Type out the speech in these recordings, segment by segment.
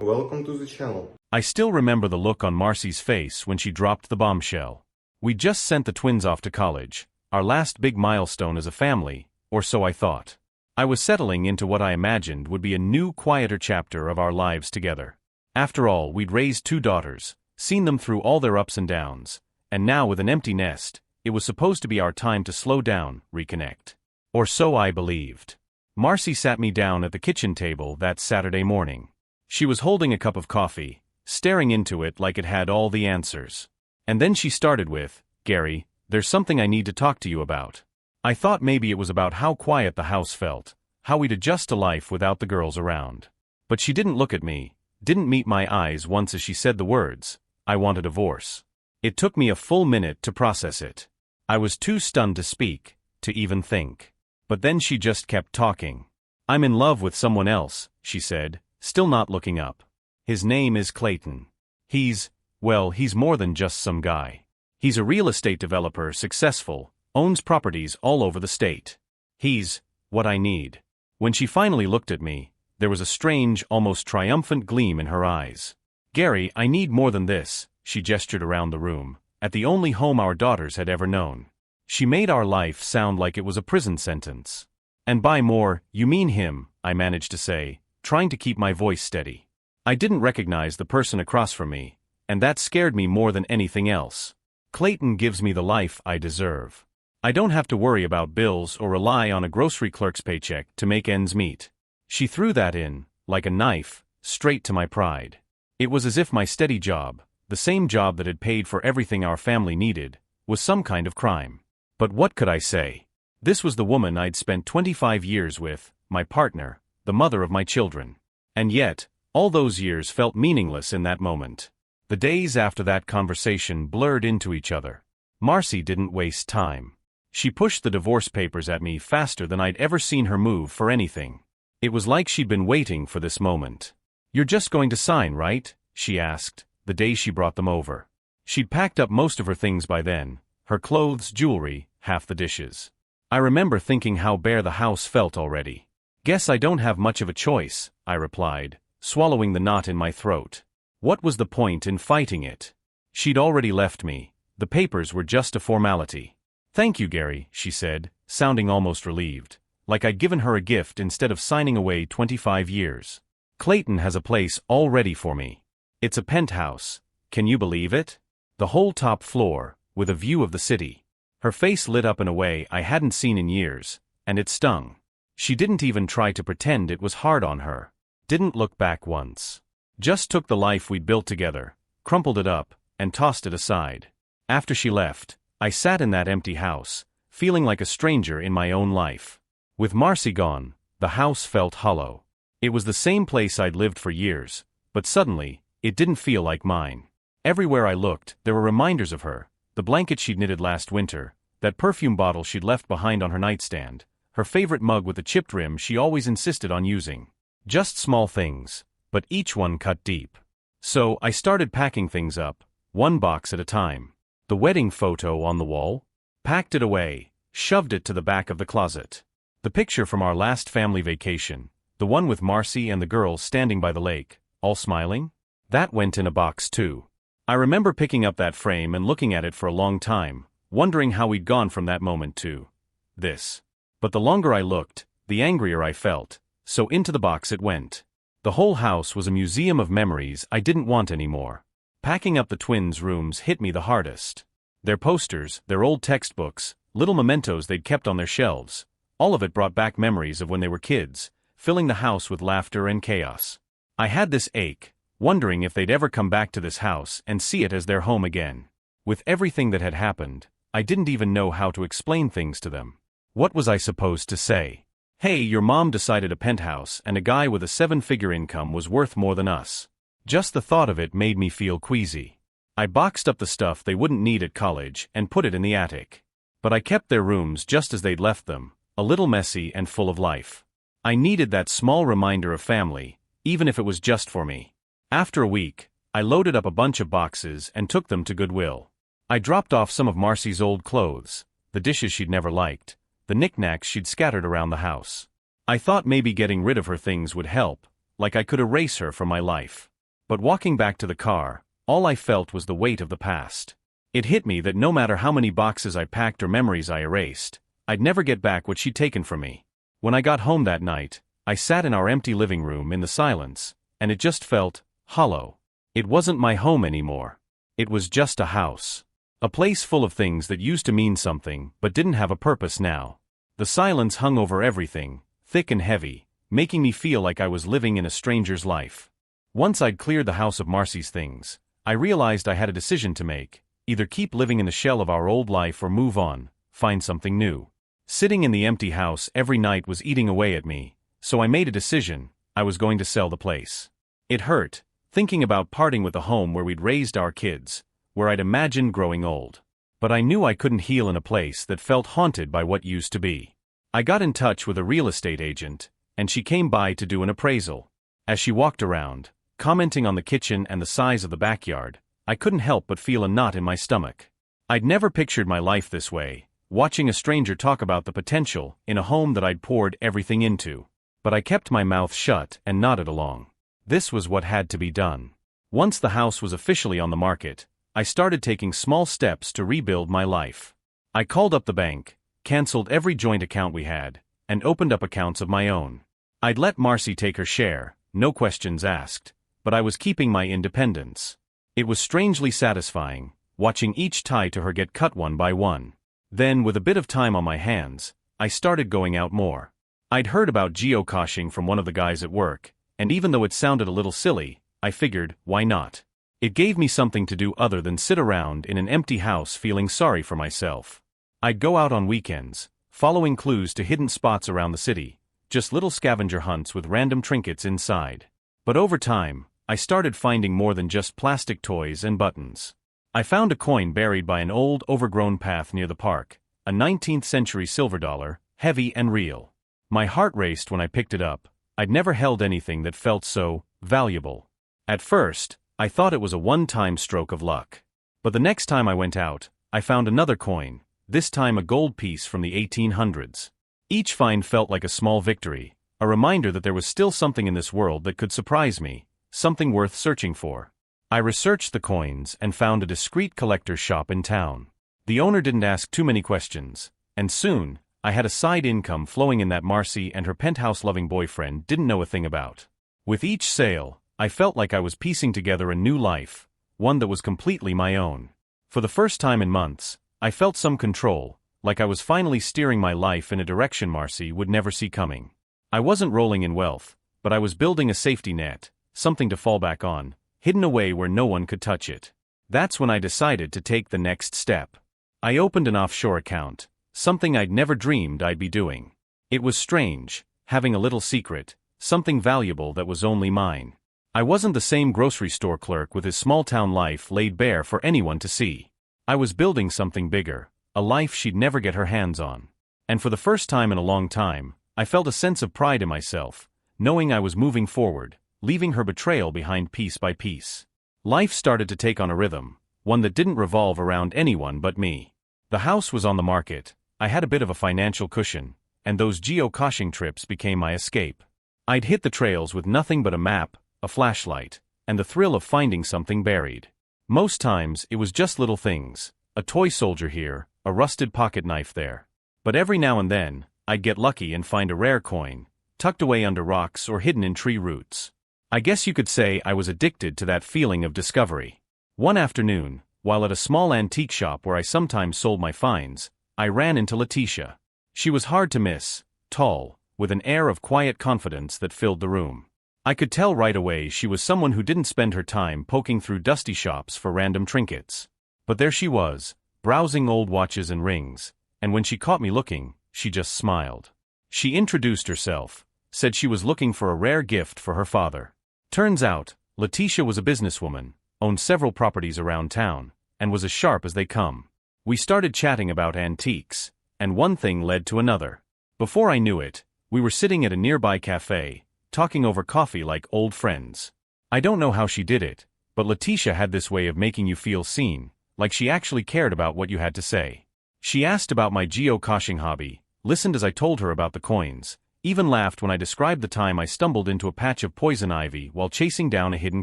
Welcome to the channel. I still remember the look on Marcy's face when she dropped the bombshell. We just sent the twins off to college, our last big milestone as a family, or so I thought. I was settling into what I imagined would be a new, quieter chapter of our lives together. After all, we'd raised 2 daughters, seen them through all their ups and downs, and now with an empty nest, it was supposed to be our time to slow down, reconnect. Or so I believed. Marcy sat me down at the kitchen table that Saturday morning. She was holding a cup of coffee, staring into it like it had all the answers. And then she started with, "Gary, there's something I need to talk to you about." I thought maybe it was about how quiet the house felt, how we'd adjust to life without the girls around. But she didn't look at me, didn't meet my eyes once as she said the words, "I want a divorce." It took me a full minute to process it. I was too stunned to speak, to even think. But then she just kept talking. "I'm in love with someone else," she said, still not looking up. "His name is Clayton. He's more than just some guy. He's a real estate developer, successful, owns properties all over the state. He's what I need." When she finally looked at me, there was a strange, almost triumphant gleam in her eyes. "Gary, I need more than this," she gestured around the room, at the only home our daughters had ever known. She made our life sound like it was a prison sentence. "And by more, you mean him," I managed to say, trying to keep my voice steady. I didn't recognize the person across from me, and that scared me more than anything else. "Clayton gives me the life I deserve. I don't have to worry about bills or rely on a grocery clerk's paycheck to make ends meet." She threw that in, like a knife, straight to my pride. It was as if my steady job, the same job that had paid for everything our family needed, was some kind of crime. But what could I say? This was the woman I'd spent 25 years with, my partner, the mother of my children. And yet, all those years felt meaningless in that moment. The days after that conversation blurred into each other. Marcy didn't waste time. She pushed the divorce papers at me faster than I'd ever seen her move for anything. It was like she'd been waiting for this moment. "You're just going to sign, right?" she asked, the day she brought them over. She'd packed up most of her things by then, her clothes, jewelry, half the dishes. I remember thinking how bare the house felt already. "Guess I don't have much of a choice," I replied, swallowing the knot in my throat. What was the point in fighting it? She'd already left me. The papers were just a formality. "Thank you, Gary," she said, sounding almost relieved, like I'd given her a gift instead of signing away 25 years. "Clayton has a place all ready for me. It's a penthouse. Can you believe it? The whole top floor, with a view of the city." Her face lit up in a way I hadn't seen in years, and it stung. She didn't even try to pretend it was hard on her. Didn't look back once. Just took the life we'd built together, crumpled it up, and tossed it aside. After she left, I sat in that empty house, feeling like a stranger in my own life. With Marcy gone, the house felt hollow. It was the same place I'd lived for years, but suddenly, it didn't feel like mine. Everywhere I looked, there were reminders of her, the blanket she'd knitted last winter, that perfume bottle she'd left behind on her nightstand, her favorite mug with the chipped rim she always insisted on using. Just small things, but each one cut deep. So I started packing things up, one box at a time. The wedding photo on the wall? Packed it away, shoved it to the back of the closet. The picture from our last family vacation, the one with Marcy and the girls standing by the lake, all smiling? That went in a box too. I remember picking up that frame and looking at it for a long time, wondering how we'd gone from that moment to this. But the longer I looked, the angrier I felt, so into the box it went. The whole house was a museum of memories I didn't want anymore. Packing up the twins' rooms hit me the hardest. Their posters, their old textbooks, little mementos they'd kept on their shelves, all of it brought back memories of when they were kids, filling the house with laughter and chaos. I had this ache, wondering if they'd ever come back to this house and see it as their home again. With everything that had happened, I didn't even know how to explain things to them. What was I supposed to say? "Hey, your mom decided a penthouse and a guy with a 7-figure income was worth more than us." Just the thought of it made me feel queasy. I boxed up the stuff they wouldn't need at college and put it in the attic. But I kept their rooms just as they'd left them, a little messy and full of life. I needed that small reminder of family, even if it was just for me. After a week, I loaded up a bunch of boxes and took them to Goodwill. I dropped off some of Marcy's old clothes, the dishes she'd never liked, the knickknacks she'd scattered around the house. I thought maybe getting rid of her things would help, like I could erase her from my life. But walking back to the car, all I felt was the weight of the past. It hit me that no matter how many boxes I packed or memories I erased, I'd never get back what she'd taken from me. When I got home that night, I sat in our empty living room in the silence, and it just felt hollow. It wasn't my home anymore. It was just a house. A place full of things that used to mean something but didn't have a purpose now. The silence hung over everything, thick and heavy, making me feel like I was living in a stranger's life. Once I'd cleared the house of Marcy's things, I realized I had a decision to make: either keep living in the shell of our old life or move on, find something new. Sitting in the empty house every night was eating away at me, so I made a decision: I was going to sell the place. It hurt, thinking about parting with the home where we'd raised our kids, where I'd imagined growing old. But I knew I couldn't heal in a place that felt haunted by what used to be. I got in touch with a real estate agent, and she came by to do an appraisal. As she walked around, commenting on the kitchen and the size of the backyard, I couldn't help but feel a knot in my stomach. I'd never pictured my life this way, watching a stranger talk about the potential in a home that I'd poured everything into. But I kept my mouth shut and nodded along. This was what had to be done. Once the house was officially on the market, I started taking small steps to rebuild my life. I called up the bank, canceled every joint account we had, and opened up accounts of my own. I'd let Marcy take her share, no questions asked, but I was keeping my independence. It was strangely satisfying, watching each tie to her get cut one by one. Then, with a bit of time on my hands, I started going out more. I'd heard about geocaching from one of the guys at work, and even though it sounded a little silly, I figured, why not? It gave me something to do other than sit around in an empty house feeling sorry for myself. I'd go out on weekends, following clues to hidden spots around the city, just little scavenger hunts with random trinkets inside. But over time, I started finding more than just plastic toys and buttons. I found a coin buried by an old, overgrown path near the park, a 19th century silver dollar, heavy and real. My heart raced when I picked it up. I'd never held anything that felt so valuable. At first, I thought it was a one-time stroke of luck. But the next time I went out, I found another coin, this time a gold piece from the 1800s. Each find felt like a small victory, a reminder that there was still something in this world that could surprise me, something worth searching for. I researched the coins and found a discreet collector's shop in town. The owner didn't ask too many questions, and soon, I had a side income flowing in that Marcy and her penthouse-loving boyfriend didn't know a thing about. With each sale, I felt like I was piecing together a new life, one that was completely my own. For the first time in months, I felt some control, like I was finally steering my life in a direction Marcy would never see coming. I wasn't rolling in wealth, but I was building a safety net, something to fall back on, hidden away where no one could touch it. That's when I decided to take the next step. I opened an offshore account, something I'd never dreamed I'd be doing. It was strange, having a little secret, something valuable that was only mine. I wasn't the same grocery store clerk with his small-town life laid bare for anyone to see. I was building something bigger, a life she'd never get her hands on. And for the first time in a long time, I felt a sense of pride in myself, knowing I was moving forward, leaving her betrayal behind piece by piece. Life started to take on a rhythm, one that didn't revolve around anyone but me. The house was on the market, I had a bit of a financial cushion, and those geocaching trips became my escape. I'd hit the trails with nothing but a map, a flashlight, and the thrill of finding something buried. Most times, it was just little things, a toy soldier here, a rusted pocket knife there. But every now and then, I'd get lucky and find a rare coin, tucked away under rocks or hidden in tree roots. I guess you could say I was addicted to that feeling of discovery. One afternoon, while at a small antique shop where I sometimes sold my finds, I ran into Leticia. She was hard to miss, tall, with an air of quiet confidence that filled the room. I could tell right away she was someone who didn't spend her time poking through dusty shops for random trinkets. But there she was, browsing old watches and rings, and when she caught me looking, she just smiled. She introduced herself, said she was looking for a rare gift for her father. Turns out, Leticia was a businesswoman, owned several properties around town, and was as sharp as they come. We started chatting about antiques, and one thing led to another. Before I knew it, we were sitting at a nearby cafe, talking over coffee like old friends. I don't know how she did it, but Leticia had this way of making you feel seen, like she actually cared about what you had to say. She asked about my geocaching hobby, listened as I told her about the coins, even laughed when I described the time I stumbled into a patch of poison ivy while chasing down a hidden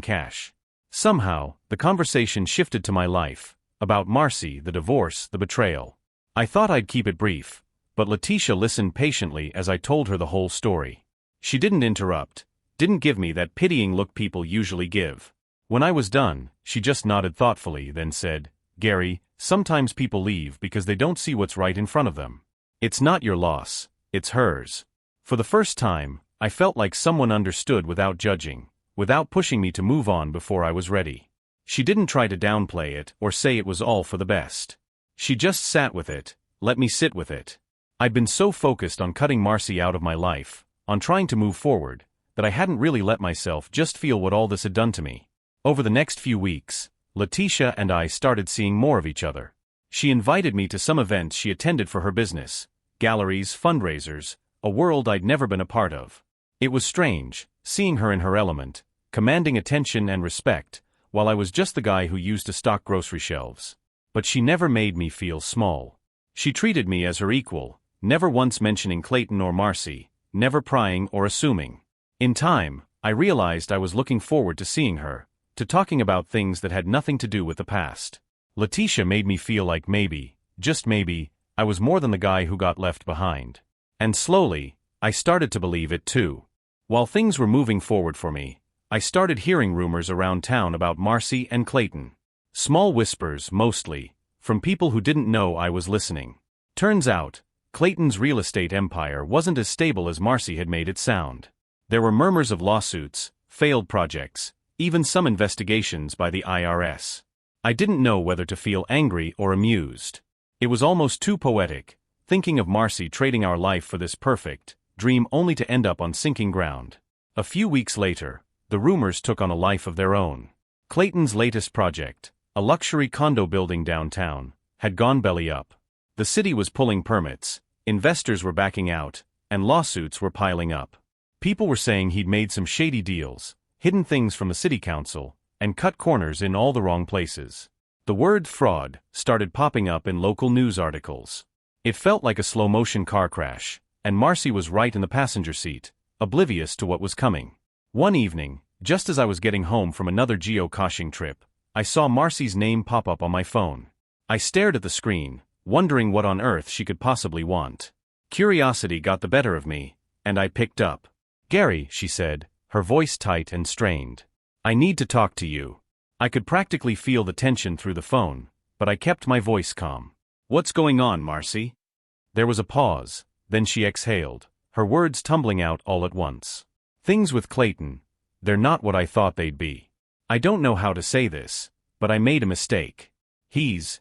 cache. Somehow, the conversation shifted to my life, about Marcy, the divorce, the betrayal. I thought I'd keep it brief, but Leticia listened patiently as I told her the whole story. She didn't interrupt, didn't give me that pitying look people usually give. When I was done, she just nodded thoughtfully, then said, "Gary, sometimes people leave because they don't see what's right in front of them. It's not your loss, it's hers." For the first time, I felt like someone understood without judging, without pushing me to move on before I was ready. She didn't try to downplay it or say it was all for the best. She just sat with it, let me sit with it. I'd been so focused on cutting Marcy out of my life, on trying to move forward, that I hadn't really let myself just feel what all this had done to me. Over the next few weeks, Leticia and I started seeing more of each other. She invited me to some events she attended for her business, galleries, fundraisers, a world I'd never been a part of. It was strange, seeing her in her element, commanding attention and respect, while I was just the guy who used to stock grocery shelves. But she never made me feel small. She treated me as her equal, never once mentioning Clayton or Marcy, never prying or assuming. In time, I realized I was looking forward to seeing her, to talking about things that had nothing to do with the past. Leticia made me feel like maybe, just maybe, I was more than the guy who got left behind. And slowly, I started to believe it too. While things were moving forward for me, I started hearing rumors around town about Marcy and Clayton. Small whispers, mostly, from people who didn't know I was listening. Turns out, Clayton's real estate empire wasn't as stable as Marcy had made it sound. There were murmurs of lawsuits, failed projects, even some investigations by the IRS. I didn't know whether to feel angry or amused. It was almost too poetic, thinking of Marcy trading our life for this perfect dream only to end up on sinking ground. A few weeks later, the rumors took on a life of their own. Clayton's latest project, a luxury condo building downtown, had gone belly up. The city was pulling permits, investors were backing out, and lawsuits were piling up. People were saying he'd made some shady deals, hidden things from the city council, and cut corners in all the wrong places. The word fraud started popping up in local news articles. It felt like a slow-motion car crash, and Marcy was right in the passenger seat, oblivious to what was coming. One evening, just as I was getting home from another geocaching trip, I saw Marcy's name pop up on my phone. I stared at the screen, wondering what on earth she could possibly want. Curiosity got the better of me, and I picked up. "Gary," she said, her voice tight and strained. "I need to talk to you." I could practically feel the tension through the phone, but I kept my voice calm. "What's going on, Marcy?" There was a pause, then she exhaled, her words tumbling out all at once. "Things with Clayton, they're not what I thought they'd be. I don't know how to say this, but I made a mistake. He's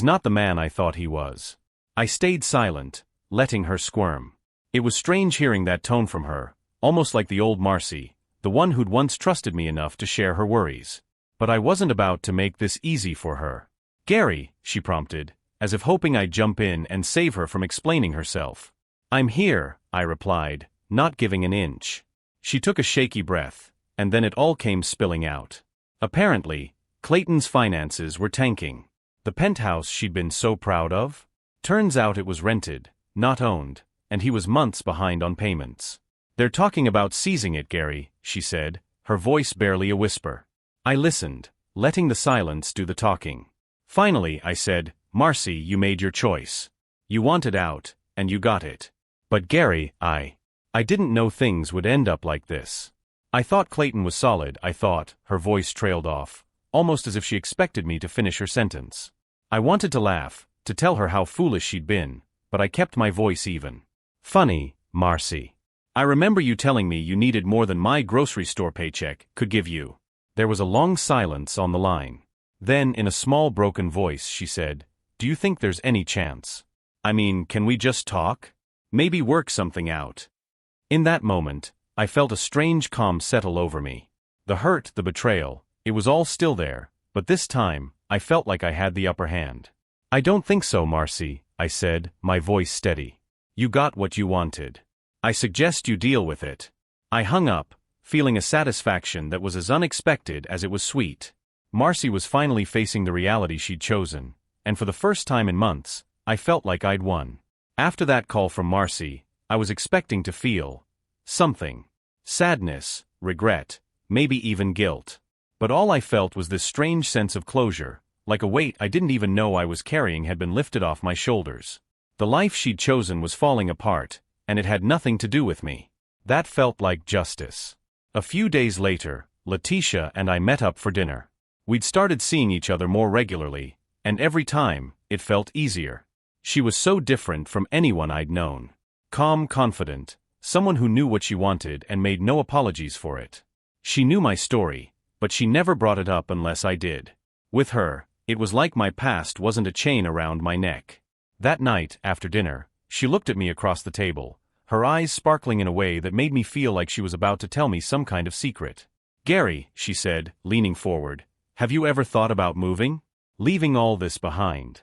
not the man I thought he was." I stayed silent, letting her squirm. It was strange hearing that tone from her, almost like the old Marcy, the one who'd once trusted me enough to share her worries. But I wasn't about to make this easy for her. "Gary," she prompted, as if hoping I'd jump in and save her from explaining herself. "I'm here," I replied, not giving an inch. She took a shaky breath, and then it all came spilling out. Apparently, Clayton's finances were tanking. The penthouse she'd been so proud of? Turns out it was rented, not owned, and he was months behind on payments. "They're talking about seizing it, Gary," she said, her voice barely a whisper. I listened, letting the silence do the talking. Finally, I said, "Marcy, you made your choice. You wanted out, and you got it. But Gary, I didn't know things would end up like this. I thought Clayton was solid, I thought," her voice trailed off, almost as if she expected me to finish her sentence. I wanted to laugh, to tell her how foolish she'd been, but I kept my voice even. "Funny, Marcy. I remember you telling me you needed more than my grocery store paycheck could give you." There was a long silence on the line. Then, in a small broken voice, she said, "Do you think there's any chance? I mean, can we just talk? Maybe work something out?" In that moment, I felt a strange calm settle over me. The hurt, the betrayal, it was all still there, but this time, I felt like I had the upper hand. "I don't think so, Marcy," I said, my voice steady. "You got what you wanted. I suggest you deal with it." I hung up, feeling a satisfaction that was as unexpected as it was sweet. Marcy was finally facing the reality she'd chosen, and for the first time in months, I felt like I'd won. After that call from Marcy, I was expecting to feel something. Sadness, regret, maybe even guilt. But all I felt was this strange sense of closure, like a weight I didn't even know I was carrying had been lifted off my shoulders. The life she'd chosen was falling apart, and it had nothing to do with me. That felt like justice. A few days later, Leticia and I met up for dinner. We'd started seeing each other more regularly, and every time, it felt easier. She was so different from anyone I'd known. Calm, confident, someone who knew what she wanted and made no apologies for it. She knew my story, but she never brought it up unless I did. With her, it was like my past wasn't a chain around my neck. That night, after dinner, she looked at me across the table, her eyes sparkling in a way that made me feel like she was about to tell me some kind of secret. "Gary," she said, leaning forward, "have you ever thought about moving? Leaving all this behind?"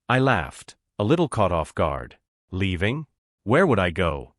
I laughed, a little caught off guard. Leaving? Where would I go?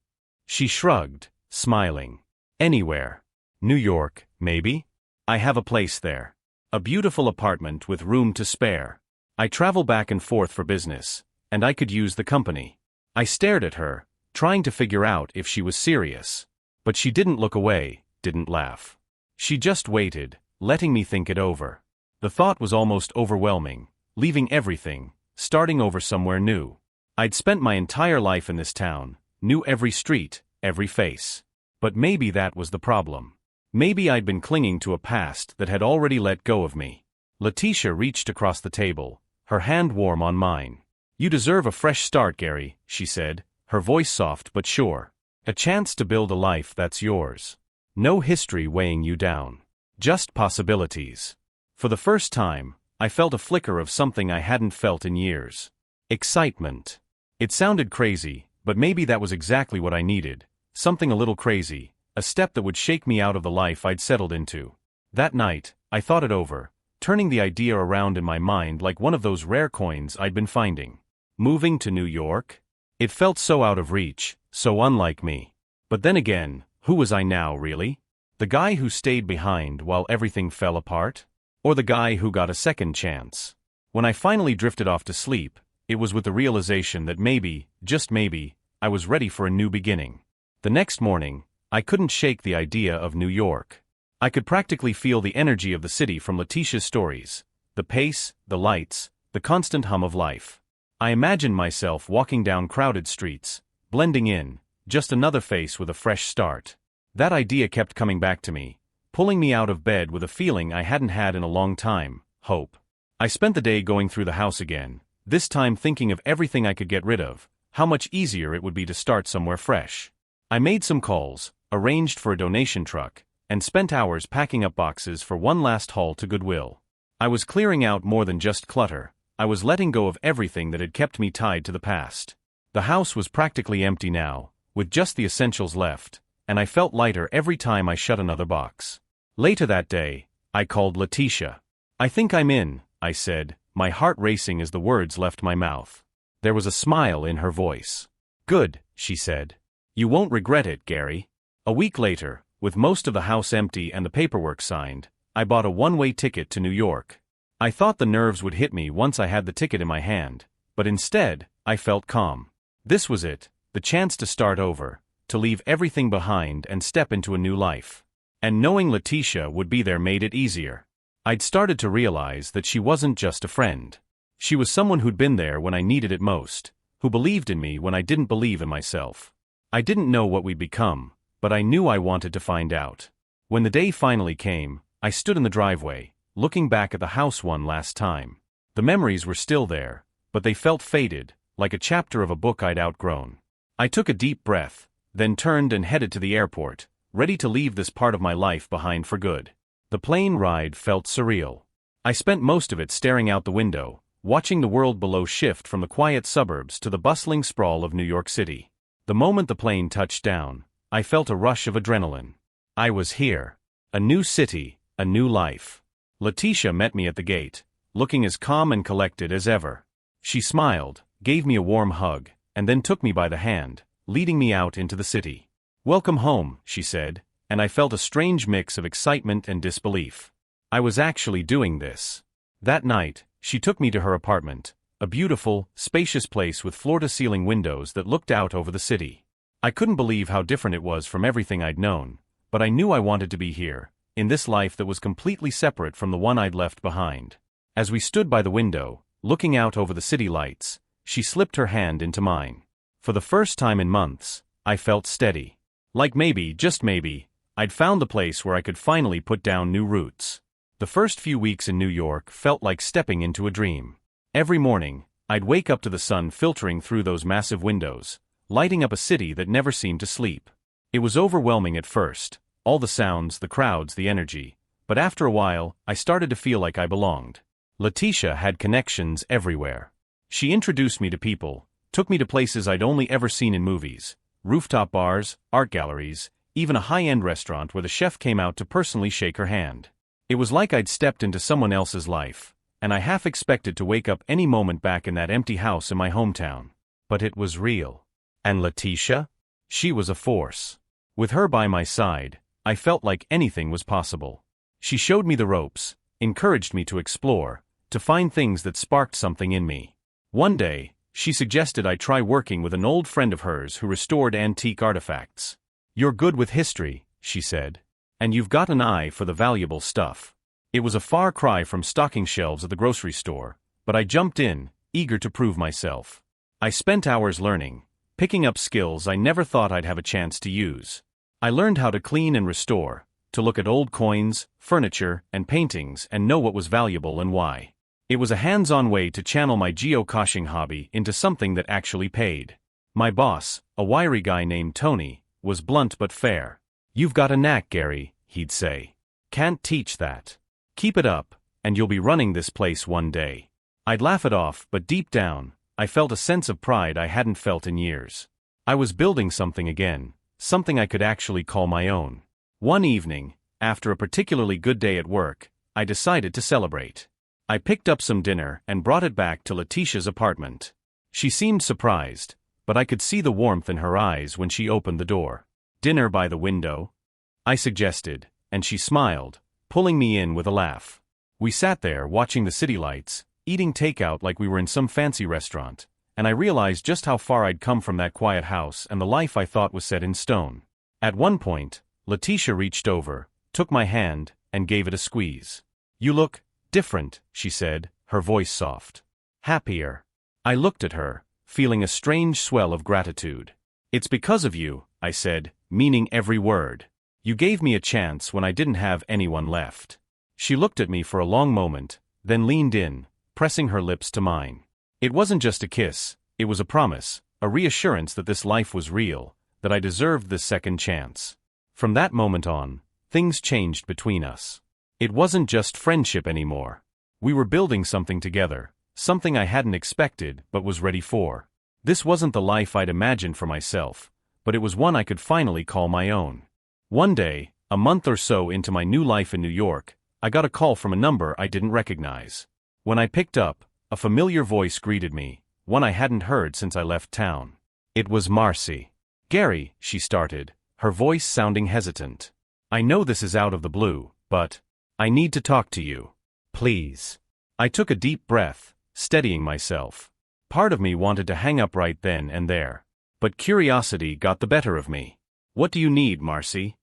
She shrugged, smiling. Anywhere. New York, maybe? I have a place there. A beautiful apartment with room to spare. I travel back and forth for business, and I could use the company. I stared at her, trying to figure out if she was serious. But she didn't look away, didn't laugh. She just waited, letting me think it over. The thought was almost overwhelming, leaving everything, starting over somewhere new. I'd spent my entire life in this town, knew every street, every face. But maybe that was the problem. Maybe I'd been clinging to a past that had already let go of me. Leticia reached across the table, her hand warm on mine. "You deserve a fresh start, Gary," she said, her voice soft but sure. "A chance to build a life that's yours. No history weighing you down. Just possibilities." For the first time, I felt a flicker of something I hadn't felt in years. Excitement. It sounded crazy, but maybe that was exactly what I needed. Something a little crazy, a step that would shake me out of the life I'd settled into. That night, I thought it over, turning the idea around in my mind like one of those rare coins I'd been finding. Moving to New York? It felt so out of reach, so unlike me. But then again, who was I now, really? The guy who stayed behind while everything fell apart? Or the guy who got a second chance? When I finally drifted off to sleep, it was with the realization that maybe, just maybe, I was ready for a new beginning. The next morning, I couldn't shake the idea of New York. I could practically feel the energy of the city from Leticia's stories, the pace, the lights, the constant hum of life. I imagined myself walking down crowded streets, blending in, just another face with a fresh start. That idea kept coming back to me, pulling me out of bed with a feeling I hadn't had in a long time: hope. I spent the day going through the house again, this time thinking of everything I could get rid of, how much easier it would be to start somewhere fresh. I made some calls, arranged for a donation truck, and spent hours packing up boxes for one last haul to Goodwill. I was clearing out more than just clutter. I was letting go of everything that had kept me tied to the past. The house was practically empty now, with just the essentials left, and I felt lighter every time I shut another box. Later that day, I called Leticia. "I think I'm in," I said, my heart racing as the words left my mouth. There was a smile in her voice. "Good," she said. "You won't regret it, Gary." A week later, with most of the house empty and the paperwork signed, I bought a one-way ticket to New York. I thought the nerves would hit me once I had the ticket in my hand, but instead, I felt calm. This was it, the chance to start over, to leave everything behind and step into a new life. And knowing Leticia would be there made it easier. I'd started to realize that she wasn't just a friend. She was someone who'd been there when I needed it most, who believed in me when I didn't believe in myself. I didn't know what we'd become, but I knew I wanted to find out. When the day finally came, I stood in the driveway, looking back at the house one last time. The memories were still there, but they felt faded, like a chapter of a book I'd outgrown. I took a deep breath, then turned and headed to the airport, ready to leave this part of my life behind for good. The plane ride felt surreal. I spent most of it staring out the window, watching the world below shift from the quiet suburbs to the bustling sprawl of New York City. The moment the plane touched down, I felt a rush of adrenaline. I was here. A new city, a new life. Leticia met me at the gate, looking as calm and collected as ever. She smiled, gave me a warm hug, and then took me by the hand, leading me out into the city. "Welcome home," she said, and I felt a strange mix of excitement and disbelief. I was actually doing this. That night, she took me to her apartment, a beautiful, spacious place with floor-to-ceiling windows that looked out over the city. I couldn't believe how different it was from everything I'd known, but I knew I wanted to be here, in this life that was completely separate from the one I'd left behind. As we stood by the window, looking out over the city lights, she slipped her hand into mine. For the first time in months, I felt steady. Like maybe, just maybe, I'd found the place where I could finally put down new roots. The first few weeks in New York felt like stepping into a dream. Every morning, I'd wake up to the sun filtering through those massive windows, lighting up a city that never seemed to sleep. It was overwhelming at first, all the sounds, the crowds, the energy, but after a while, I started to feel like I belonged. Leticia had connections everywhere. She introduced me to people, took me to places I'd only ever seen in movies, rooftop bars, art galleries, even a high-end restaurant where the chef came out to personally shake her hand. It was like I'd stepped into someone else's life, and I half expected to wake up any moment back in that empty house in my hometown. But it was real. And Leticia? She was a force. With her by my side, I felt like anything was possible. She showed me the ropes, encouraged me to explore, to find things that sparked something in me. One day, she suggested I try working with an old friend of hers who restored antique artifacts. "You're good with history," she said. "And you've got an eye for the valuable stuff." It was a far cry from stocking shelves at the grocery store, but I jumped in, eager to prove myself. I spent hours learning, picking up skills I never thought I'd have a chance to use. I learned how to clean and restore, to look at old coins, furniture, and paintings and know what was valuable and why. It was a hands-on way to channel my geocaching hobby into something that actually paid. My boss, a wiry guy named Tony, was blunt but fair. "You've got a knack, Gary," he'd say. "Can't teach that. Keep it up, and you'll be running this place one day." I'd laugh it off, but deep down, I felt a sense of pride I hadn't felt in years. I was building something again, something I could actually call my own. One evening, after a particularly good day at work, I decided to celebrate. I picked up some dinner and brought it back to Leticia's apartment. She seemed surprised, but I could see the warmth in her eyes when she opened the door. "Dinner by the window?" I suggested, and she smiled, pulling me in with a laugh. We sat there watching the city lights, eating takeout like we were in some fancy restaurant, and I realized just how far I'd come from that quiet house and the life I thought was set in stone. At one point, Leticia reached over, took my hand, and gave it a squeeze. "You look different," she said, her voice soft. "Happier." I looked at her, feeling a strange swell of gratitude. "It's because of you," I said, meaning every word. "You gave me a chance when I didn't have anyone left." She looked at me for a long moment, then leaned in, pressing her lips to mine. It wasn't just a kiss, it was a promise, a reassurance that this life was real, that I deserved this second chance. From that moment on, things changed between us. It wasn't just friendship anymore. We were building something together, something I hadn't expected but was ready for. This wasn't the life I'd imagined for myself, but it was one I could finally call my own. One day, a month or so into my new life in New York, I got a call from a number I didn't recognize. When I picked up, a familiar voice greeted me, one I hadn't heard since I left town. It was Marcy. "Gary," she started, her voice sounding hesitant. "I know this is out of the blue, but I need to talk to you. Please." I took a deep breath, steadying myself. Part of me wanted to hang up right then and there. But curiosity got the better of me. "What do you need, Marcy?"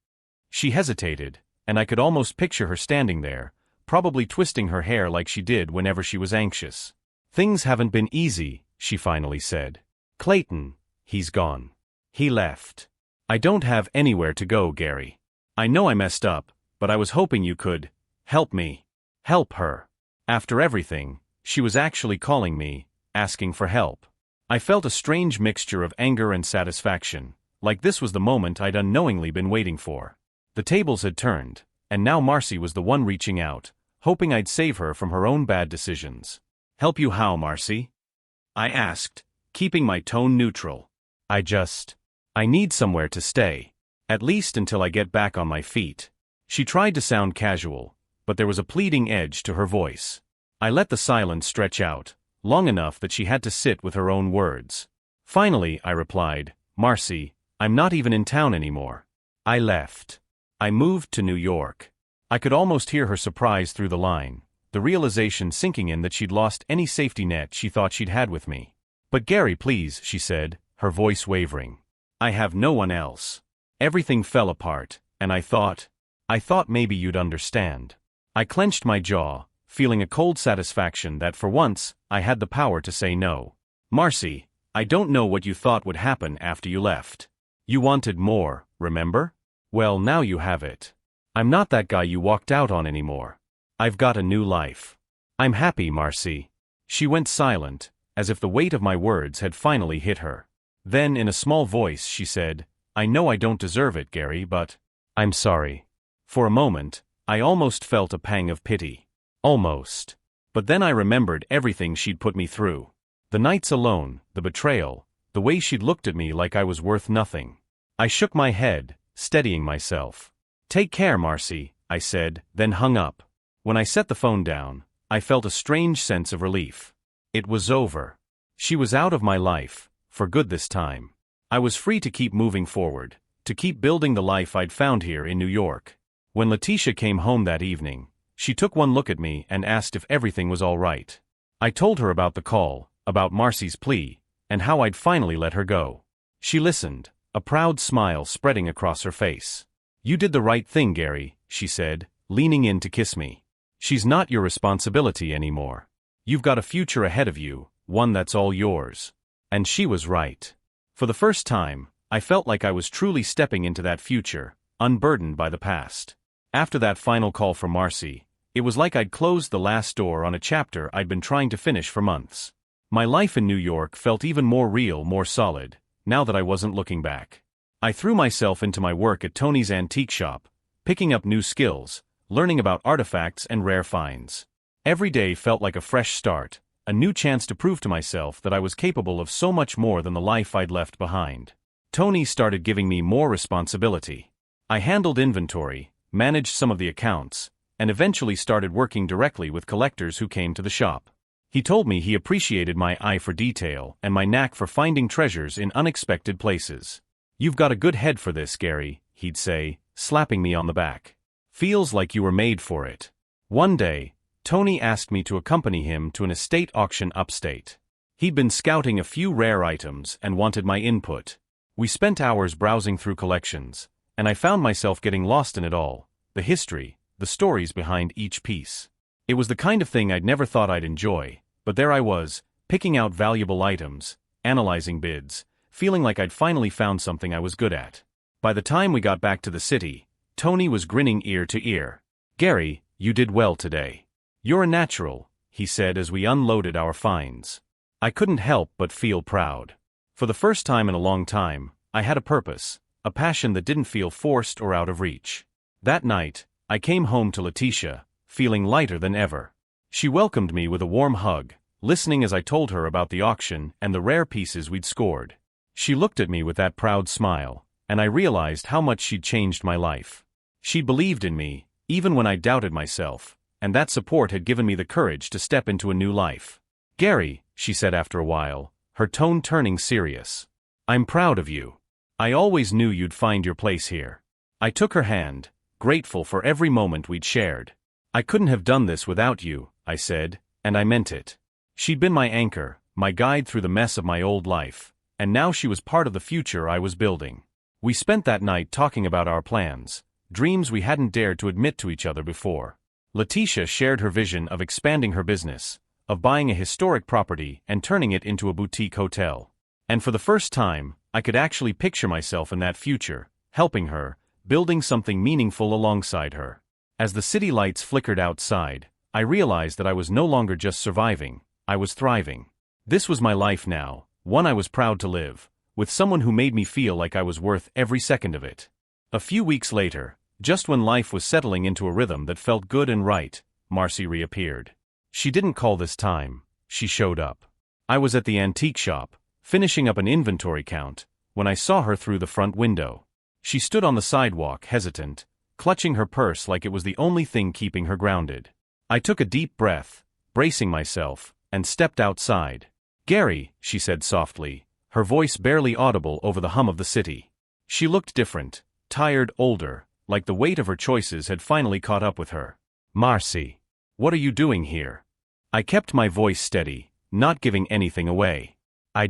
She hesitated, and I could almost picture her standing there, probably twisting her hair like she did whenever she was anxious. "Things haven't been easy," she finally said. "Clayton, he's gone. He left. I don't have anywhere to go, Gary. I know I messed up, but I was hoping you could help me." Help her. After everything, she was actually calling me, asking for help. I felt a strange mixture of anger and satisfaction, like this was the moment I'd unknowingly been waiting for. The tables had turned, and now Marcy was the one reaching out, hoping I'd save her from her own bad decisions. "Help you how, Marcy?" I asked, keeping my tone neutral. I need somewhere to stay. At least until I get back on my feet." She tried to sound casual, but there was a pleading edge to her voice. I let the silence stretch out, long enough that she had to sit with her own words. Finally, I replied, "Marcy, I'm not even in town anymore. I left. I moved to New York." I could almost hear her surprise through the line, the realization sinking in that she'd lost any safety net she thought she'd had with me. "But Gary, please," she said, her voice wavering. "I have no one else. Everything fell apart, and I thought I thought maybe you'd understand. I clenched my jaw, feeling a cold satisfaction that for once, I had the power to say no. Marcy, I don't know what you thought would happen after you left. You wanted more, remember? Well, now you have it. I'm not that guy you walked out on anymore. I've got a new life. I'm happy, Marcy. She went silent, as if the weight of my words had finally hit her. Then, in a small voice, she said, I know I don't deserve it, Gary, but I'm sorry. For a moment, I almost felt a pang of pity. Almost. But then I remembered everything she'd put me through. The nights alone, the betrayal, the way she'd looked at me like I was worth nothing. I shook my head, steadying myself. Take care, Marcy, I said, then hung up. When I set the phone down, I felt a strange sense of relief. It was over. She was out of my life, for good this time. I was free to keep moving forward, to keep building the life I'd found here in New York. When Leticia came home that evening, she took one look at me and asked if everything was all right. I told her about the call, about Marcy's plea, and how I'd finally let her go. She listened, a proud smile spreading across her face. You did the right thing, Gary, she said, leaning in to kiss me. She's not your responsibility anymore. You've got a future ahead of you, one that's all yours. And she was right. For the first time, I felt like I was truly stepping into that future, unburdened by the past. After that final call from Marcy, it was like I'd closed the last door on a chapter I'd been trying to finish for months. My life in New York felt even more real, more solid, now that I wasn't looking back. I threw myself into my work at Tony's antique shop, picking up new skills, learning about artifacts and rare finds. Every day felt like a fresh start, a new chance to prove to myself that I was capable of so much more than the life I'd left behind. Tony started giving me more responsibility. I handled inventory, managed some of the accounts, and eventually started working directly with collectors who came to the shop. He told me he appreciated my eye for detail and my knack for finding treasures in unexpected places. You've got a good head for this, Gary, he'd say, slapping me on the back. Feels like you were made for it. One day, Tony asked me to accompany him to an estate auction upstate. He'd been scouting a few rare items and wanted my input. We spent hours browsing through collections, and I found myself getting lost in it all, the history, the stories behind each piece. It was the kind of thing I'd never thought I'd enjoy, but there I was, picking out valuable items, analyzing bids, feeling like I'd finally found something I was good at. By the time we got back to the city, Tony was grinning ear to ear. Gary, you did well today. You're a natural, he said as we unloaded our finds. I couldn't help but feel proud. For the first time in a long time, I had a purpose, a passion that didn't feel forced or out of reach. That night, I came home to Leticia, feeling lighter than ever. She welcomed me with a warm hug, listening as I told her about the auction and the rare pieces we'd scored. She looked at me with that proud smile, and I realized how much she'd changed my life. She believed in me, even when I doubted myself, and that support had given me the courage to step into a new life. Gary, she said after a while, her tone turning serious. I'm proud of you. I always knew you'd find your place here. I took her hand, grateful for every moment we'd shared. I couldn't have done this without you, I said, and I meant it. She'd been my anchor, my guide through the mess of my old life, and now she was part of the future I was building. We spent that night talking about our plans, dreams we hadn't dared to admit to each other before. Leticia shared her vision of expanding her business, of buying a historic property and turning it into a boutique hotel. And for the first time, I could actually picture myself in that future, helping her, building something meaningful alongside her. As the city lights flickered outside, I realized that I was no longer just surviving, I was thriving. This was my life now, one I was proud to live, with someone who made me feel like I was worth every second of it. A few weeks later, just when life was settling into a rhythm that felt good and right, Marcy reappeared. She didn't call this time, she showed up. I was at the antique shop, finishing up an inventory count, when I saw her through the front window. She stood on the sidewalk, hesitant, clutching her purse like it was the only thing keeping her grounded. I took a deep breath, bracing myself, and stepped outside. Gary, she said softly, her voice barely audible over the hum of the city. She looked different, tired, older, like the weight of her choices had finally caught up with her. Marcy, what are you doing here? I kept my voice steady, not giving anything away. I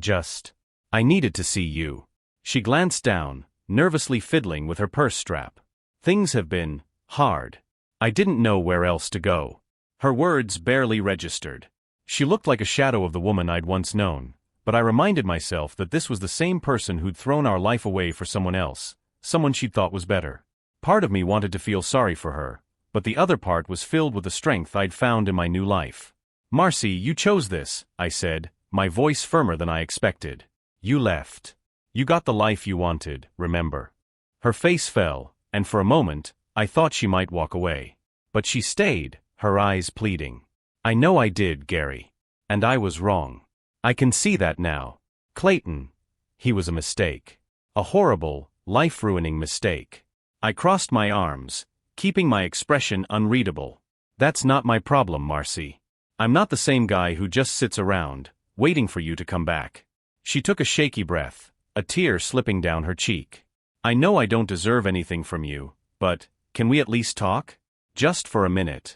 needed to see you. She glanced down, nervously fiddling with her purse strap. Things have been Hard. I didn't know where else to go. Her words barely registered. She looked like a shadow of the woman I'd once known, but I reminded myself that this was the same person who'd thrown our life away for someone else, someone she'd thought was better. Part of me wanted to feel sorry for her, but the other part was filled with the strength I'd found in my new life. "Marcy, you chose this," I said, my voice firmer than I expected. "You left. You got the life you wanted, remember." Her face fell, and for a moment, I thought she might walk away. But she stayed, her eyes pleading. "I know I did, Gary. And I was wrong. I can see that now. Clayton. He was a mistake. A horrible, life-ruining mistake." I crossed my arms, keeping my expression unreadable. "That's not my problem, Marcy. I'm not the same guy who just sits around, waiting for you to come back." She took a shaky breath, a tear slipping down her cheek. "I know I don't deserve anything from you, but can we at least talk? Just for a minute."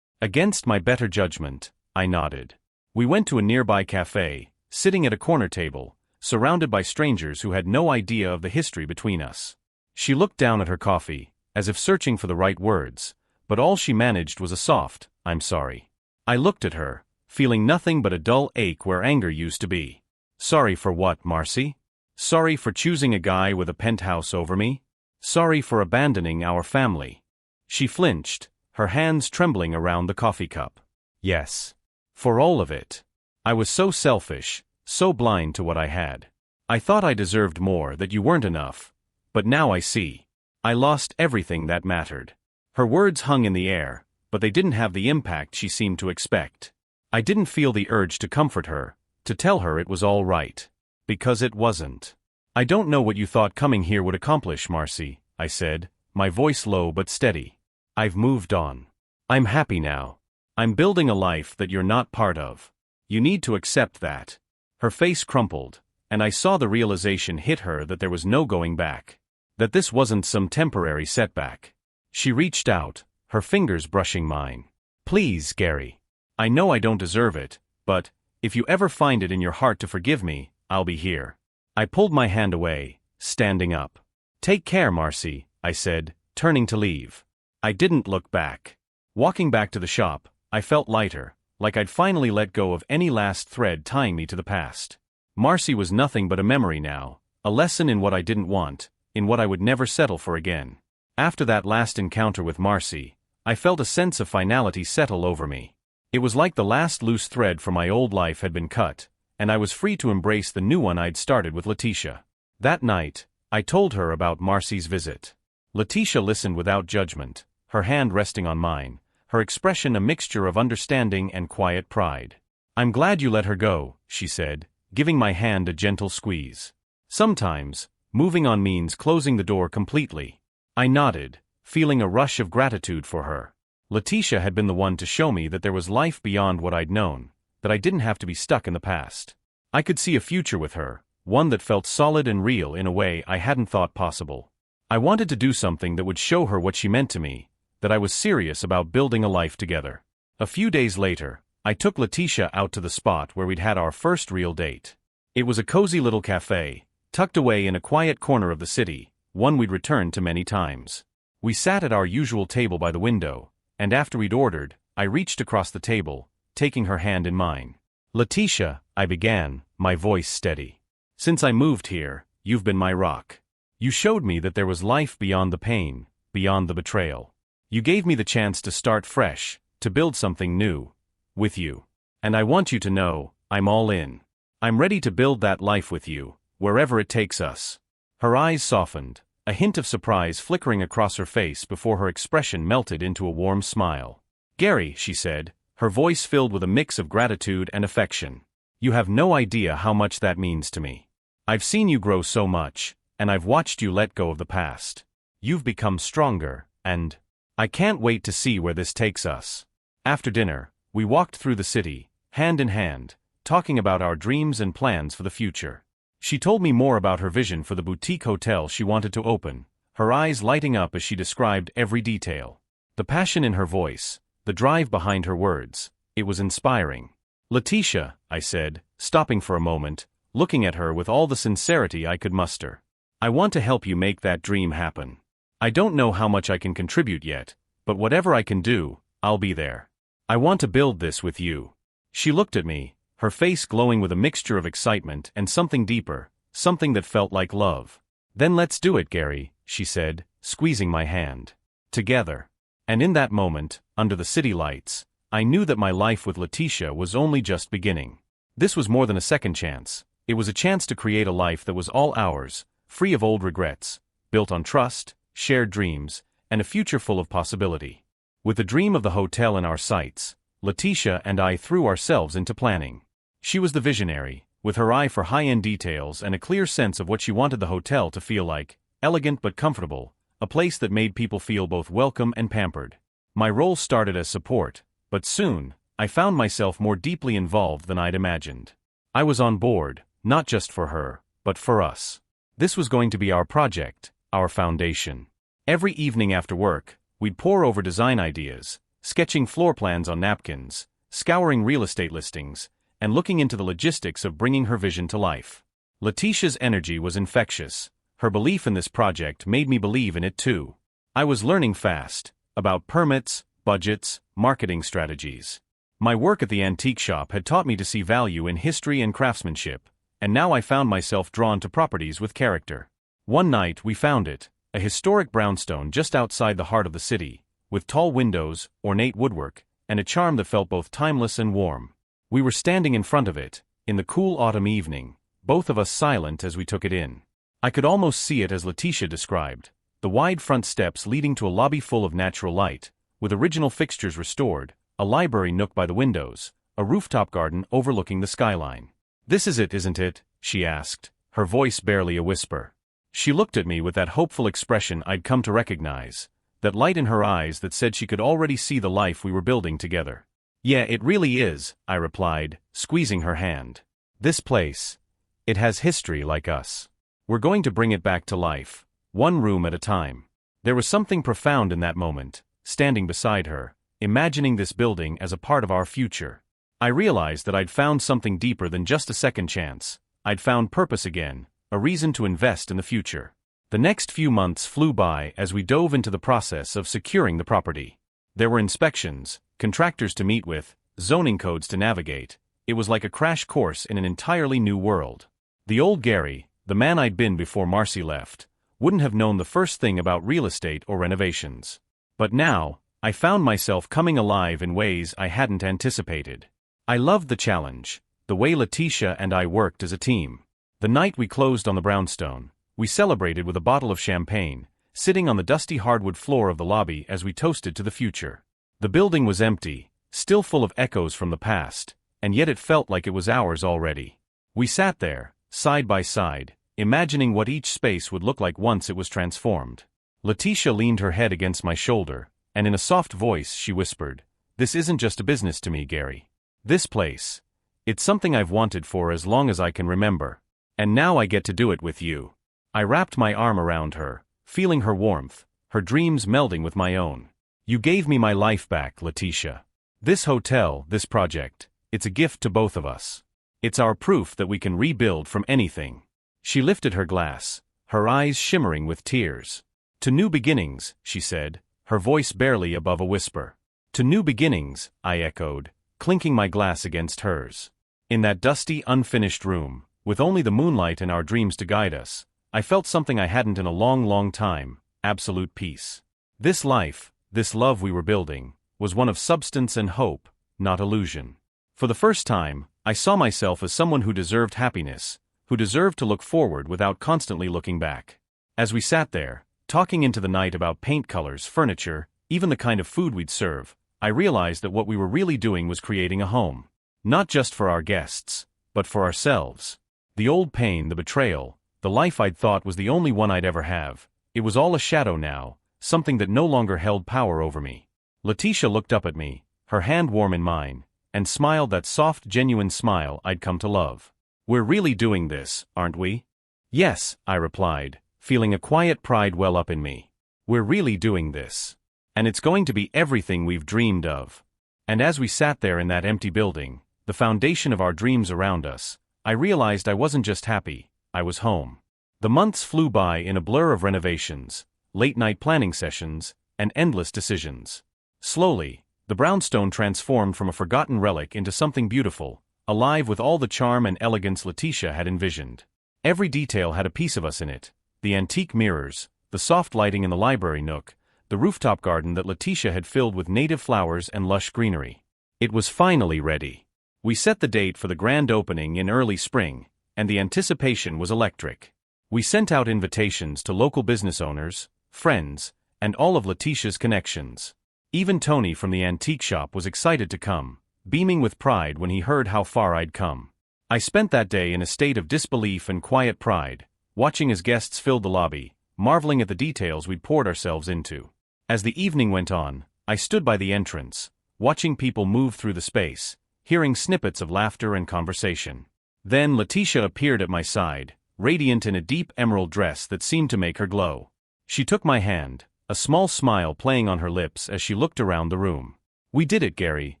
Against my better judgment, I nodded. We went to a nearby cafe, sitting at a corner table, surrounded by strangers who had no idea of the history between us. She looked down at her coffee, as if searching for the right words, but all she managed was a soft, "I'm sorry." I looked at her, feeling nothing but a dull ache where anger used to be. "Sorry for what, Marcy? Sorry for choosing a guy with a penthouse over me? Sorry for abandoning our family?" She flinched, her hands trembling around the coffee cup. "Yes. For all of it. I was so selfish, so blind to what I had. I thought I deserved more, that you weren't enough. But now I see. I lost everything that mattered." Her words hung in the air, but they didn't have the impact she seemed to expect. I didn't feel the urge to comfort her, to tell her it was all right. Because it wasn't. "I don't know what you thought coming here would accomplish, Marcy," I said, my voice low but steady. "I've moved on. I'm happy now. I'm building a life that you're not part of. You need to accept that." Her face crumpled, and I saw the realization hit her that there was no going back. That this wasn't some temporary setback. She reached out, her fingers brushing mine. "Please, Gary. I know I don't deserve it, but if you ever find it in your heart to forgive me, I'll be here." I pulled my hand away, standing up. "Take care, Marcy," I said, turning to leave. I didn't look back. Walking back to the shop, I felt lighter, like I'd finally let go of any last thread tying me to the past. Marcy was nothing but a memory now, a lesson in what I didn't want, in what I would never settle for again. After that last encounter with Marcy, I felt a sense of finality settle over me. It was like the last loose thread from my old life had been cut, and I was free to embrace the new one I'd started with Leticia. That night, I told her about Marcy's visit. Leticia listened without judgment, her hand resting on mine, her expression a mixture of understanding and quiet pride. "I'm glad you let her go," she said, giving my hand a gentle squeeze. "Sometimes, moving on means closing the door completely." I nodded, feeling a rush of gratitude for her. Leticia had been the one to show me that there was life beyond what I'd known, that I didn't have to be stuck in the past. I could see a future with her, one that felt solid and real in a way I hadn't thought possible. I wanted to do something that would show her what she meant to me, that I was serious about building a life together. A few days later, I took Leticia out to the spot where we'd had our first real date. It was a cozy little cafe, tucked away in a quiet corner of the city, one we'd returned to many times. We sat at our usual table by the window, and after we'd ordered, I reached across the table, taking her hand in mine. "Leticia," I began, my voice steady. "Since I moved here, you've been my rock. You showed me that there was life beyond the pain, beyond the betrayal. You gave me the chance to start fresh, to build something new, with you. And I want you to know, I'm all in. I'm ready to build that life with you, wherever it takes us." Her eyes softened, a hint of surprise flickering across her face before her expression melted into a warm smile. "Gary," she said, her voice filled with a mix of gratitude and affection. "You have no idea how much that means to me. I've seen you grow so much, and I've watched you let go of the past. You've become stronger, and I can't wait to see where this takes us." After dinner, we walked through the city, hand in hand, talking about our dreams and plans for the future. She told me more about her vision for the boutique hotel she wanted to open, her eyes lighting up as she described every detail. The passion in her voice, the drive behind her words, it was inspiring. "Leticia," I said, stopping for a moment, looking at her with all the sincerity I could muster. "I want to help you make that dream happen. I don't know how much I can contribute yet, But whatever I can do, I'll be there. I want to build this with you. She looked at me, her face glowing with a mixture of excitement and something deeper, something that felt like love. Then let's do it, Gary, she said, squeezing my hand. Together. And in that moment, under the city lights, I knew that my life with Leticia was only just beginning. This was more than a second chance. It was a chance to create a life that was all ours, free of old regrets, built on trust, shared dreams, and a future full of possibility. With the dream of the hotel in our sights, Leticia and I threw ourselves into planning. She was the visionary, with her eye for high-end details and a clear sense of what she wanted the hotel to feel like, elegant but comfortable, a place that made people feel both welcome and pampered. My role started as support, but soon, I found myself more deeply involved than I'd imagined. I was on board, not just for her, but for us. This was going to be our project, our foundation. Every evening after work, we'd pore over design ideas, sketching floor plans on napkins, scouring real estate listings, and looking into the logistics of bringing her vision to life. Leticia's energy was infectious. Her belief in this project made me believe in it too. I was learning fast, about permits, budgets, marketing strategies. My work at the antique shop had taught me to see value in history and craftsmanship, and now I found myself drawn to properties with character. One night we found it, a historic brownstone just outside the heart of the city, with tall windows, ornate woodwork, and a charm that felt both timeless and warm. We were standing in front of it, in the cool autumn evening, both of us silent as we took it in. I could almost see it as Leticia described, the wide front steps leading to a lobby full of natural light, with original fixtures restored, a library nook by the windows, a rooftop garden overlooking the skyline. "This is it, isn't it?" she asked, her voice barely a whisper. She looked at me with that hopeful expression I'd come to recognize, that light in her eyes that said she could already see the life we were building together. "Yeah, it really is," I replied, squeezing her hand. "This place. It has history like us. We're going to bring it back to life, one room at a time." There was something profound in that moment, standing beside her, imagining this building as a part of our future. I realized that I'd found something deeper than just a second chance. I'd found purpose again, a reason to invest in the future. The next few months flew by as we dove into the process of securing the property. There were inspections, contractors to meet with, zoning codes to navigate. It was like a crash course in an entirely new world. The old Gary, the man I'd been before Marcy left, wouldn't have known the first thing about real estate or renovations. But now, I found myself coming alive in ways I hadn't anticipated. I loved the challenge, the way Leticia and I worked as a team. The night we closed on the brownstone, we celebrated with a bottle of champagne, sitting on the dusty hardwood floor of the lobby as we toasted to the future. The building was empty, still full of echoes from the past, and yet it felt like it was ours already. We sat there, side by side, imagining what each space would look like once it was transformed. Leticia leaned her head against my shoulder, and in a soft voice she whispered, "This isn't just a business to me, Gary. This place. It's something I've wanted for as long as I can remember. And now I get to do it with you." I wrapped my arm around her, feeling her warmth, her dreams melding with my own. "You gave me my life back, Leticia. This hotel, this project, it's a gift to both of us. It's our proof that we can rebuild from anything." She lifted her glass, her eyes shimmering with tears. "To new beginnings," she said, her voice barely above a whisper. "To new beginnings," I echoed, clinking my glass against hers. In that dusty, unfinished room, with only the moonlight and our dreams to guide us, I felt something I hadn't in a long, long time: absolute peace. This life, this love we were building, was one of substance and hope, not illusion. For the first time, I saw myself as someone who deserved happiness, who deserved to look forward without constantly looking back. As we sat there, talking into the night about paint colors, furniture, even the kind of food we'd serve, I realized that what we were really doing was creating a home. Not just for our guests, but for ourselves. The old pain, the betrayal, the life I'd thought was the only one I'd ever have, it was all a shadow now, something that no longer held power over me. Leticia looked up at me, her hand warm in mine, and smiled that soft, genuine smile I'd come to love. "We're really doing this, aren't we?" "Yes," I replied, feeling a quiet pride well up in me. "We're really doing this. And it's going to be everything we've dreamed of." And as we sat there in that empty building, the foundation of our dreams around us, I realized I wasn't just happy, I was home. The months flew by in a blur of renovations, late-night planning sessions, and endless decisions. Slowly, the brownstone transformed from a forgotten relic into something beautiful, alive with all the charm and elegance Leticia had envisioned. Every detail had a piece of us in it: the antique mirrors, the soft lighting in the library nook, the rooftop garden that Leticia had filled with native flowers and lush greenery. It was finally ready. We set the date for the grand opening in early spring, and the anticipation was electric. We sent out invitations to local business owners, friends, and all of Leticia's connections. Even Tony from the antique shop was excited to come, beaming with pride when he heard how far I'd come. I spent that day in a state of disbelief and quiet pride, watching as guests filled the lobby, marveling at the details we'd poured ourselves into. As the evening went on, I stood by the entrance, watching people move through the space, hearing snippets of laughter and conversation. Then Leticia appeared at my side, radiant in a deep emerald dress that seemed to make her glow. She took my hand, a small smile playing on her lips as she looked around the room. "We did it, Gary,"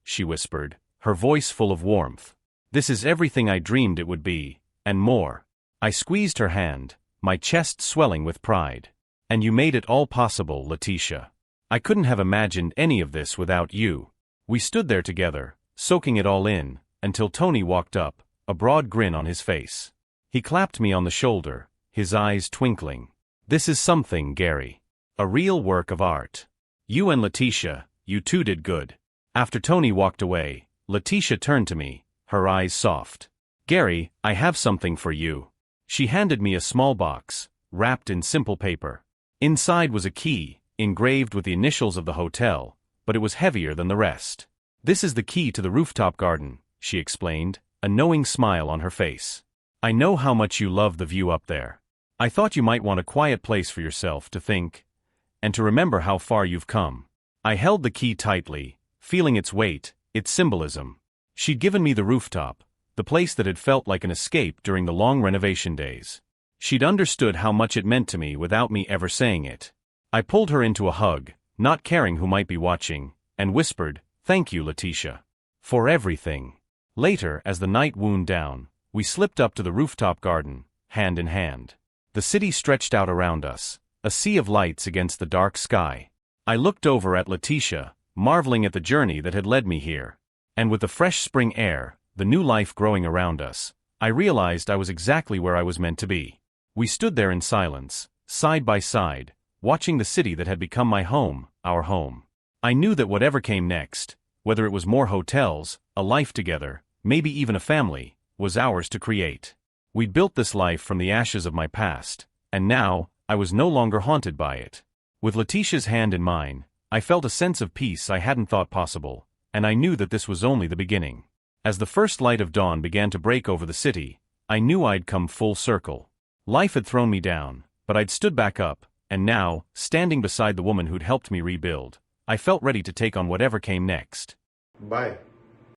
she whispered, her voice full of warmth. "This is everything I dreamed it would be, and more." I squeezed her hand, my chest swelling with pride. "And you made it all possible, Leticia. I couldn't have imagined any of this without you." We stood there together, soaking it all in, until Tony walked up, a broad grin on his face. He clapped me on the shoulder, his eyes twinkling. "This is something, Gary. A real work of art. You and Leticia, you two did good." After Tony walked away, Leticia turned to me, her eyes soft. "Gary, I have something for you." She handed me a small box, wrapped in simple paper. Inside was a key, engraved with the initials of the hotel, but it was heavier than the rest. "This is the key to the rooftop garden," she explained, a knowing smile on her face. "I know how much you love the view up there. I thought you might want a quiet place for yourself to think, and to remember how far you've come." I held the key tightly, feeling its weight, its symbolism. She'd given me the rooftop, the place that had felt like an escape during the long renovation days. She'd understood how much it meant to me without me ever saying it. I pulled her into a hug, not caring who might be watching, and whispered, "Thank you, Leticia. For everything." Later, as the night wound down, we slipped up to the rooftop garden, hand in hand. The city stretched out around us, a sea of lights against the dark sky. I looked over at Leticia, marveling at the journey that had led me here. And with the fresh spring air, the new life growing around us, I realized I was exactly where I was meant to be. We stood there in silence, side by side, watching the city that had become my home, our home. I knew that whatever came next, whether it was more hotels, a life together, maybe even a family, was ours to create. We'd built this life from the ashes of my past, and now, I was no longer haunted by it. With Leticia's hand in mine, I felt a sense of peace I hadn't thought possible, and I knew that this was only the beginning. As the first light of dawn began to break over the city, I knew I'd come full circle. Life had thrown me down, but I'd stood back up, and now, standing beside the woman who'd helped me rebuild, I felt ready to take on whatever came next. Bye.